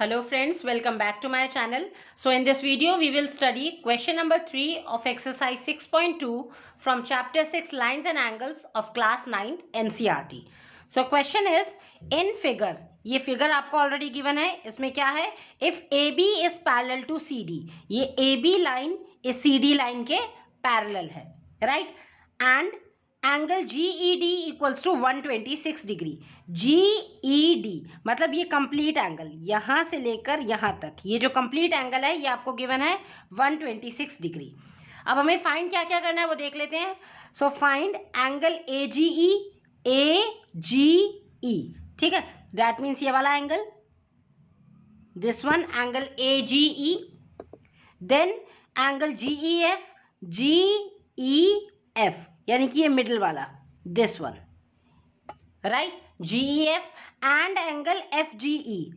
Hello friends, welcome back to my channel. So in this video we will study question number 3 of exercise 6.2 from chapter 6 lines and angles of class 9th NCERT. So question is in figure, ये figure आपको already given है. इसमें क्या है, इफ AB is parallel to CD, ये AB line इस CD line के पैरेलल है, right. And angle GED equals to 126 degree. GED मतलब ये कंप्लीट एंगल यहाँ से लेकर यहाँ तक, ये जो कंप्लीट एंगल है ये आपको गिवन है 126 डिग्री. अब हमें फाइंड क्या क्या करना है वो देख लेते हैं. So find angle AGE. ठीक है, दैट मीन्स ये वाला angle, this one angle AGE. Then angle GEF यानी कि ये मिडिल वाला, this one, right. GEF and angle FGE,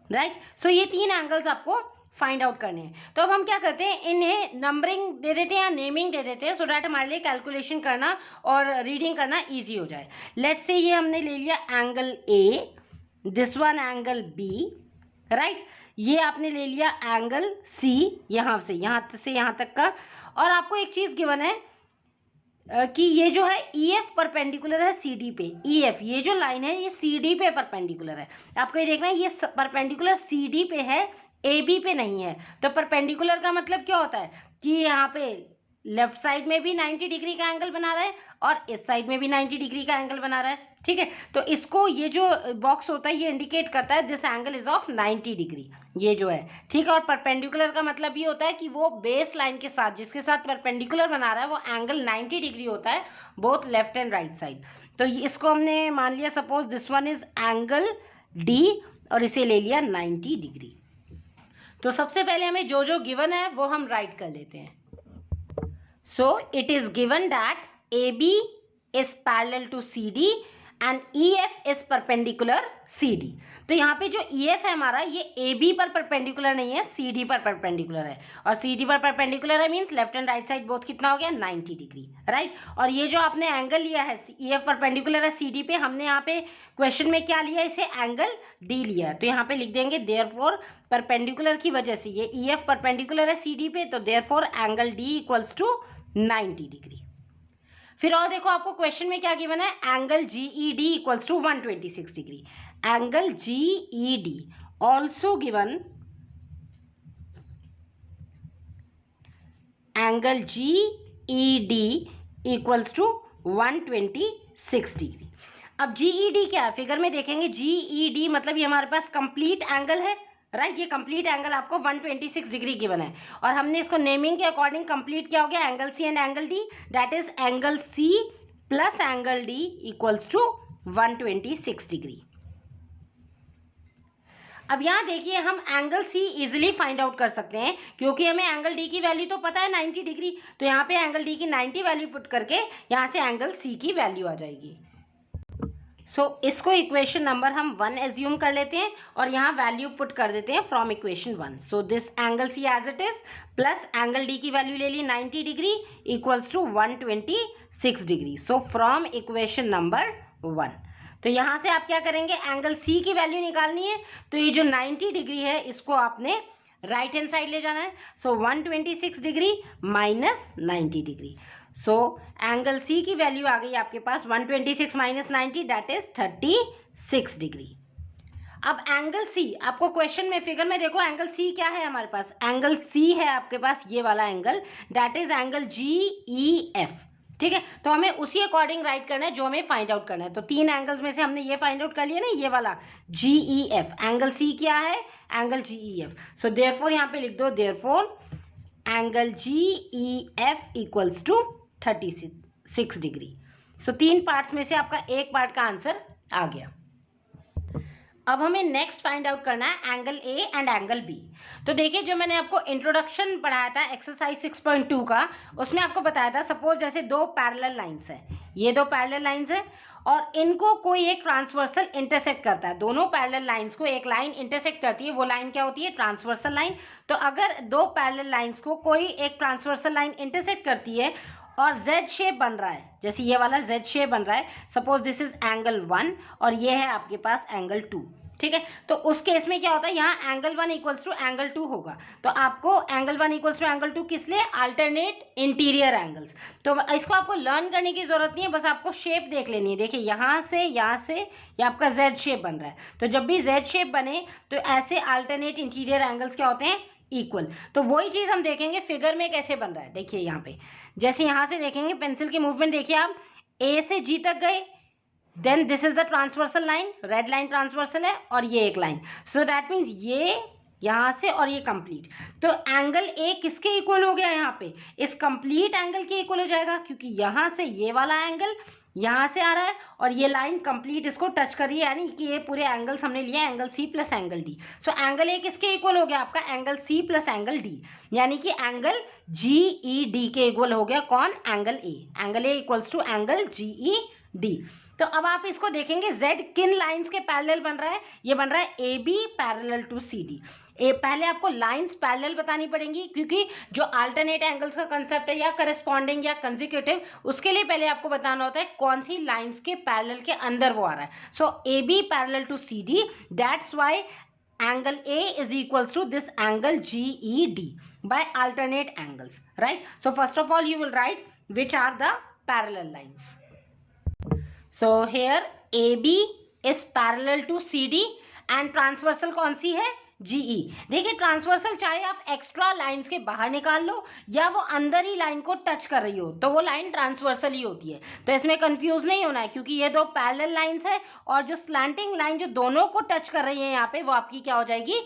right. So ये तीन एंगल्स आपको फाइंड आउट करने हैं. तो अब हम क्या करते हैं, इन्हें नंबरिंग दे देते हैं या नेमिंग दे देते हैं सो डैट हमारे लिए कैलकुलेशन करना और रीडिंग करना ईजी हो जाए. लेट्स से ये हमने ले लिया angle A, this one angle B, right. ये आपने ले लिया एंगल C, यहाँ से यहाँ तक का. और आपको एक चीज़ गिवन है कि ये जो है EF परपेंडिकुलर है CD पे. EF ये जो लाइन है ये CD पे परपेंडिकुलर है. आपको ये देखना है ये परपेंडिकुलर CD पे है, AB पे नहीं है. तो परपेंडिकुलर का मतलब क्या होता है कि यहाँ पे लेफ्ट साइड में भी 90 डिग्री का एंगल बना रहा है और इस साइड में भी 90 डिग्री का एंगल बना रहा है. ठीक है, तो इसको ये जो बॉक्स होता है ये इंडिकेट करता है this angle is of 90 degree, ये जो है. ठीक है, और परपेंडिकुलर का मतलब ये होता है कि वो बेस लाइन के साथ जिसके साथ परपेंडिकुलर बना रहा है वो एंगल 90 डिग्री होता है, both left and right side. तो इसको हमने मान लिया suppose this one is angle D और इसे ले लिया 90 डिग्री. तो सबसे पहले हमें जो जो गिवन है वो हम राइट कर लेते हैं. So it is given that AB is parallel to CD and EF is perpendicular CD. तो यहाँ पे जो EF है हमारा ये AB पर परपेंडिकुलर नहीं है, CD पर परपेंडिकुलर है. और CD पर परपेंडिकुलर है means left and right side both कितना हो गया 90 डिग्री, राइट. और ये जो आपने एंगल लिया है EF परपेंडिकुलर है CD पे, हमने यहाँ पे क्वेश्चन में क्या लिया, इसे एंगल D लिया है. तो यहाँ पे लिख देंगे देयरफॉर परपेंडिकुलर की वजह से ये EF परपेंडिकुलर है CD पे, तो therefore angle D equals to 90 degree. फिर और देखो आपको क्वेश्चन में क्या गिवन है, angle GED equals to 126 degree. Angle GED also given, angle GED equals to 126 degree. अब GED क्या है, फिगर में देखेंगे GED मतलब ये हमारे पास कंप्लीट एंगल है, राइट. ये कंप्लीट एंगल आपको 126 डिग्री गिवन है और हमने इसको नेमिंग के अकॉर्डिंग कंप्लीट क्या हो गया, angle C and angle D, that is angle C plus angle D equals to 126 degree. अब यहाँ देखिए हम angle C easily find out कर सकते हैं क्योंकि हमें एंगल D की वैल्यू तो पता है 90 डिग्री. तो यहाँ पे एंगल D की 90 वैल्यू पुट करके यहाँ से एंगल C की वैल्यू आ जाएगी. सो इसको इक्वेशन नंबर हम 1 एज्यूम कर लेते हैं और यहाँ वैल्यू पुट कर देते हैं from equation 1. So this angle C as it is plus angle D की वैल्यू ले ली 90 degree equals to 126 degree. So from equation number 1. तो यहाँ से आप क्या करेंगे, एंगल C की वैल्यू निकालनी है. तो ये जो 90 डिग्री है इसको आपने राइट हैंड साइड ले जाना है. सो 126 degree minus 90 degree. So angle C की वैल्यू आ गई आपके पास 126 माइनस 90 दैट इज 36 डिग्री. अब एंगल C आपको क्वेश्चन में फिगर में देखो एंगल C क्या है हमारे पास, एंगल C है आपके पास ये वाला angle, that is angle GEF. ठीक है, तो हमें उसी अकॉर्डिंग राइट करना है जो हमें फाइंड आउट करना है. तो तीन एंगल्स में से हमने ये फाइंड आउट कर लिया ना, ये वाला GEF. एंगल C क्या है, एंगल GEF. सो देयरफॉर यहाँ पे लिख दो therefore angle GEF equals to 36 degree. So तीन पार्ट्स में से आपका एक पार्ट का आंसर आ गया. अब हमें नेक्स्ट फाइंड आउट करना है angle A and angle B. तो देखिए जो मैंने आपको इंट्रोडक्शन पढ़ाया था एक्सरसाइज 6.2 का, उसमें आपको बताया था सपोज जैसे दो पैरेलल लाइंस है, ये दो पैरेलल लाइंस है और इनको कोई एक ट्रांसवर्सल इंटरसेक्ट करता है. दोनों पैरेलल लाइंस को एक लाइन इंटरसेक्ट करती है, वो लाइन क्या होती है, ट्रांसवर्सल लाइन. तो अगर दो पैरेलल लाइंस को कोई एक ट्रांसवर्सल लाइन इंटरसेक्ट करती है और जेड शेप बन रहा है, जैसे ये वाला जेड शेप बन रहा है, सपोज दिस इज एंगल 1 और ये है आपके पास एंगल 2, ठीक है। तो उस केस में क्या होता है, यहाँ एंगल 1 इक्वल्स टू एंगल 2 होगा, तो आपको एंगल 1 इक्वल्स टू एंगल 2 किस लिए, अल्टरनेट इंटीरियर एंगल्स। तो इसको आपको लर्न करने की जरूरत नहीं है, बस आपको शेप देख लेनी है। देखिए यहाँ से ये आपका जेड शेप बन रहा है, तो जब भी जेड शेप बने तो ऐसे अल्टरनेट इंटीरियर एंगल्स क्या होते हैं, इक्वल। तो वही चीज़ हम देखेंगे फिगर में कैसे बन रहा है। देखिए यहाँ पे जैसे यहाँ से देखेंगे, पेंसिल की मूवमेंट देखिए आप, ए से जी तक गए, then this is the transversal line, red line transversal है, और ये एक लाइन, सो दैट मीन्स ये यहाँ से और ये कंप्लीट। तो एंगल ए किसके इक्वल हो गया, यहाँ पे इस कंप्लीट एंगल के इक्वल हो जाएगा, क्योंकि यहाँ से ये वाला एंगल यहाँ से आ रहा है और ये लाइन कंप्लीट इसको टच कर रही है, यानी कि ये पूरे एंगल्स हमने लिया angle C plus angle D. So angle A किसके इक्वल हो गया, आपका angle C plus angle D, यानी कि एंगल जी ई डी के इक्वल हो गया कौन, angle A. Angle A equals to angle G E D. तो अब आप इसको देखेंगे z किन लाइंस के पैरेलल बन रहा है, ये बन रहा है A B parallel to C D. पहले आपको लाइंस पैरेलल बतानी पड़ेंगी, क्योंकि जो अल्टरनेट एंगल्स का कंसेप्ट है या करस्पॉन्डिंग या कंसेक्यूटिव, उसके लिए पहले आपको बताना होता है कौन सी लाइंस के पैरेलल के अंदर वो आ रहा है। So A B parallel to C D, that's why angle A is equals to this angle GED by alternate angles, right? So first of all you will write which are the parallel lines. So here AB is parallel to CD and transversal कौन सी है, GE। देखिए transversal चाहे आप extra lines के बाहर निकाल लो या वो अंदर ही लाइन को टच कर रही हो, तो वो लाइन ट्रांसवर्सल ही होती है। तो इसमें कंफ्यूज नहीं होना है, क्योंकि ये दो पैरेलल लाइंस है और जो स्लैंटिंग लाइन जो दोनों को टच कर रही है यहाँ पे, वो आपकी क्या हो जाएगी,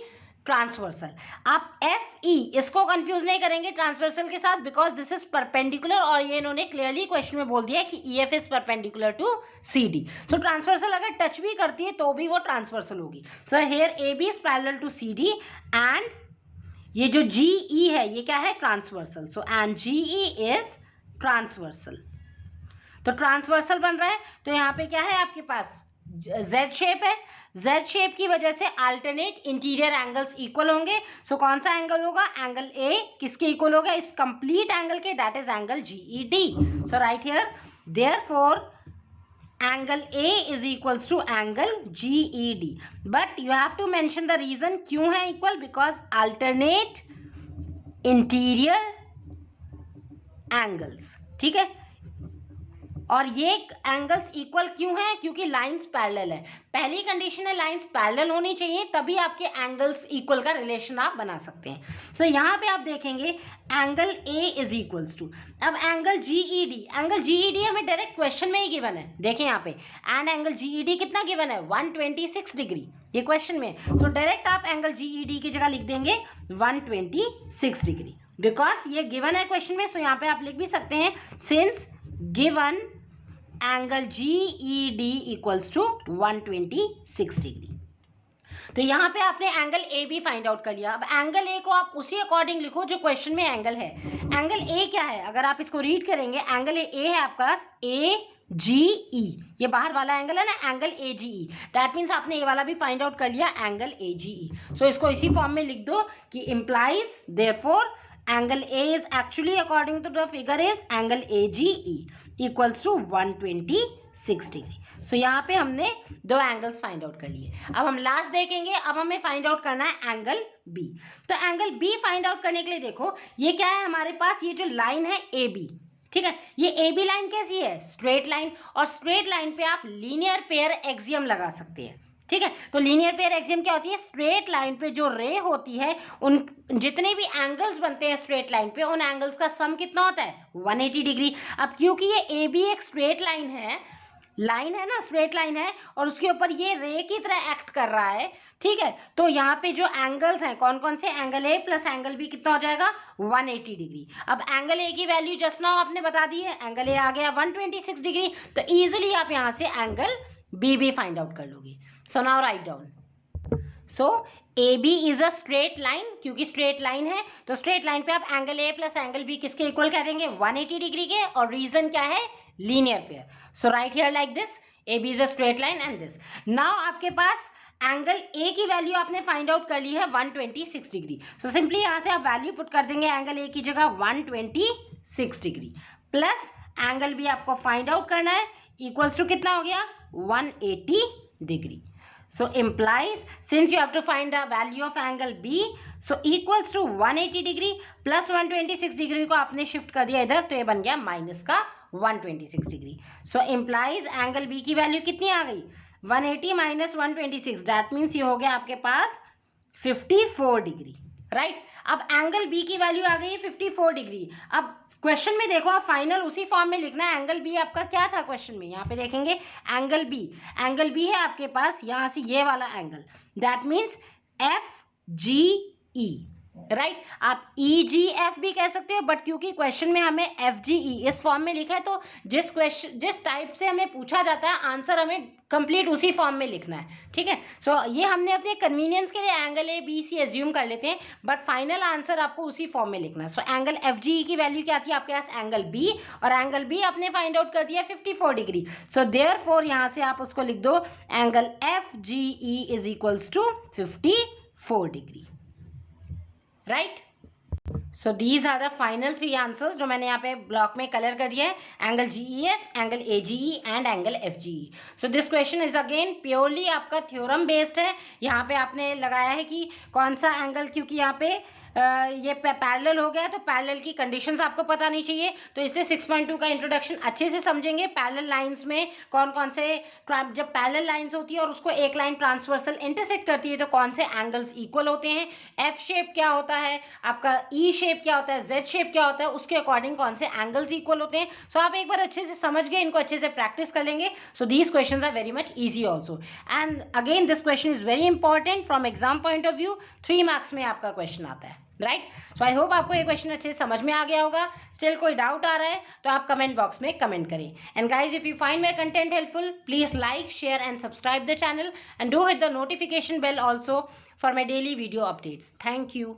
ट्रांसवर्सल। आप एफ ई इसको कंफ्यूज नहीं करेंगे ट्रांसवर्सल के साथ, बिकॉज दिस इज परपेंडिकुलर, और ये इन्होंने क्लियरली क्वेश्चन में बोल दिया कि E F is perpendicular to C D. So transversal अगर टच भी करती है तो भी वो ट्रांसवर्सल होगी। So here A B is parallel to C D and ये जो जी ई है ये क्या है, transversal. So and G E is transversal. तो ट्रांसवर्सल बन रहा है, तो यहाँ पे क्या है आपके पास, जेड शेप है, जेड शेप की वजह से अल्टरनेट इंटीरियर एंगल्स इक्वल होंगे। सो कौन सा एंगल होगा, एंगल ए किसके इक्वल होगा, इस कंप्लीट एंगल के, that is angle GED. So right here therefore angle A is equals to angle GED, but you have to mention the reason क्यों है equal, because alternate interior angles, ठीक है। और ये एंगल्स इक्वल क्यों है, क्योंकि लाइंस पैरेलल है। पहली कंडीशन है लाइंस पैरेलल होनी चाहिए, तभी आपके एंगल्स इक्वल का रिलेशन आप बना सकते हैं। सो यहाँ पे आप देखेंगे angle A is equals to, अब एंगल जीईडी, एंगल जीईडी हमें डायरेक्ट क्वेश्चन में ही गिवन है, देखें यहाँ पे, एंड एंगल जीईडी कितना गिवन है, 126 डिग्री, ये क्वेश्चन में। सो डायरेक्ट आप एंगल जीईडी की जगह लिख देंगे 126 डिग्री, बिकॉज ये गिवन है क्वेश्चन में। सो यहाँ पे आप लिख भी सकते हैं since given angle GED equals to 126 degree. तो यहाँ पे आपने angle A B find out कर लिया। अब एंगल ए को आप उसी अकॉर्डिंग लिखो जो क्वेश्चन में एंगल है। एंगल ए क्या है, अगर आप इसको रीड करेंगे, एंगल ए है आपका AGE, ये बाहर वाला एंगल है ना, एंगल AGE, दैट मीन्स आपने ये वाला भी फाइंड आउट कर लिया, एंगल AGE। सो इसको इसी फॉर्म में लिख दो कि implies therefore angle A is actually according to the figure is angle AGE equals to 126 degree. So यहाँ पे हमने दो एंगल्स फाइंड आउट कर लिए। अब हम लास्ट देखेंगे, अब हमें फाइंड आउट करना है एंगल B। तो एंगल B फाइंड आउट करने के लिए देखो ये क्या है हमारे पास, ये जो लाइन है AB, ठीक है, ये AB लाइन कैसी है, स्ट्रेट लाइन, और स्ट्रेट लाइन पे आप लीनियर पेयर एक्सियम लगा सकते हैं, ठीक है। तो लीनियर पेयर एक्सियम क्या होती है, स्ट्रेट लाइन पे जो रे होती है, उन जितने भी एंगल्स बनते हैं स्ट्रेट लाइन पे, उन एंगल्स का सम कितना होता है, 180 डिग्री। अब क्योंकि ये ए बी एक स्ट्रेट लाइन है ना, स्ट्रेट लाइन है, और उसके ऊपर ये रे की तरह एक्ट कर रहा है, ठीक है, तो यहाँ पे जो एंगल्स हैं कौन कौन से, angle A plus angle B कितना हो जाएगा, 180 डिग्री। अब एंगल ए की वैल्यू जस्ट नाउ आपने बता दी है, एंगल ए आ गया 126 डिग्री, तो ईजिली आप यहाँ से एंगल बी भी फाइंड आउट कर लोगे। So now write down, so A B is a straight line, क्योंकि स्ट्रेट लाइन है तो स्ट्रेट लाइन पे आप angle A plus angle B किसके इक्वल कह देंगे, 180 डिग्री के, और रीजन क्या है, linear pair. So right here like this, A B is a straight line and this. Now आपके पास एंगल ए की वैल्यू आपने फाइंड आउट कर ली है 126 डिग्री। सो सिंपली यहाँ से आप वैल्यू पुट कर देंगे एंगल ए की जगह 126 डिग्री प्लस एंगल बी आपको फाइंड आउट करना है, इक्वल्स टू कितना हो गया 180 degree. So implies since you have to find the value of angle B, so equals to 180 degree plus 126 degree को आपने शिफ्ट कर दिया इधर, तो ये बन गया माइनस का 126 degree. So implies angle B की वैल्यू कितनी आ गई 180 माइनस 126, दैट मीन्स ये हो गया आपके पास 54 डिग्री. राइट, अब एंगल बी की वैल्यू आ गई है 54 डिग्री. अब क्वेश्चन में देखो, आप फाइनल उसी फॉर्म में लिखना है. एंगल बी आपका क्या था क्वेश्चन में, यहाँ पे देखेंगे एंगल बी है आपके पास यहाँ से ये वाला angle, that means FGE. Right, आप EGF भी कह सकते हो, बट क्योंकि क्वेश्चन में हमें FGE इस फॉर्म में लिखा है, तो जिस टाइप से हमें पूछा जाता है आंसर हमें कंप्लीट उसी फॉर्म में लिखना है. ठीक है, सो ये हमने अपने कन्वीनियंस के लिए एंगल ABC एज्यूम कर लेते हैं, बट फाइनल आंसर आपको उसी फॉर्म में लिखना है. सो एंगल FGE की वैल्यू क्या थी आपके पास एंगल B, और एंगल B आपने फाइंड आउट कर दिया 54 डिग्री. सो देयरफॉर यहाँ से आप उसको लिख दो angle FGE is equals to 54 degree. Right, so these are the final 3 answers जो मैंने यहाँ पे ब्लॉक में कलर कर दिया है, angle GEF, angle AGE and angle FGE. So this question is again purely आपका थ्योरम बेस्ड है. यहाँ पे आपने लगाया है कि कौन सा एंगल, क्योंकि यहाँ पे ये पैरेलल हो गया तो पैरेलल की कंडीशंस आपको पता नहीं चाहिए, तो इससे 6.2 का इंट्रोडक्शन अच्छे से समझेंगे. पैरेलल लाइंस में कौन कौन से, जब पैरेलल लाइंस होती है और उसको एक लाइन ट्रांसवर्सल इंटरसेक्ट करती है तो कौन से एंगल्स इक्वल होते हैं, F शेप क्या होता है आपका, E शेप क्या होता है, Z शेप क्या होता है, उसके अकॉर्डिंग कौन से एंगल्स इक्वल होते हैं. सो आप एक बार अच्छे से समझ गए, इनको अच्छे से प्रैक्टिस कर लेंगे. So these questions are very much easy also, and again this question is very important from exam point of view. 3 marks में आपका क्वेश्चन आता है. राइट, सो आई होप आपको ये क्वेश्चन अच्छे से समझ में आ गया होगा. स्टिल कोई डाउट आ रहा है तो आप कमेंट बॉक्स में कमेंट करें. And guys, if you find my content helpful, please like, share and subscribe the channel, and do hit the notification bell also for my daily video updates. Thank you.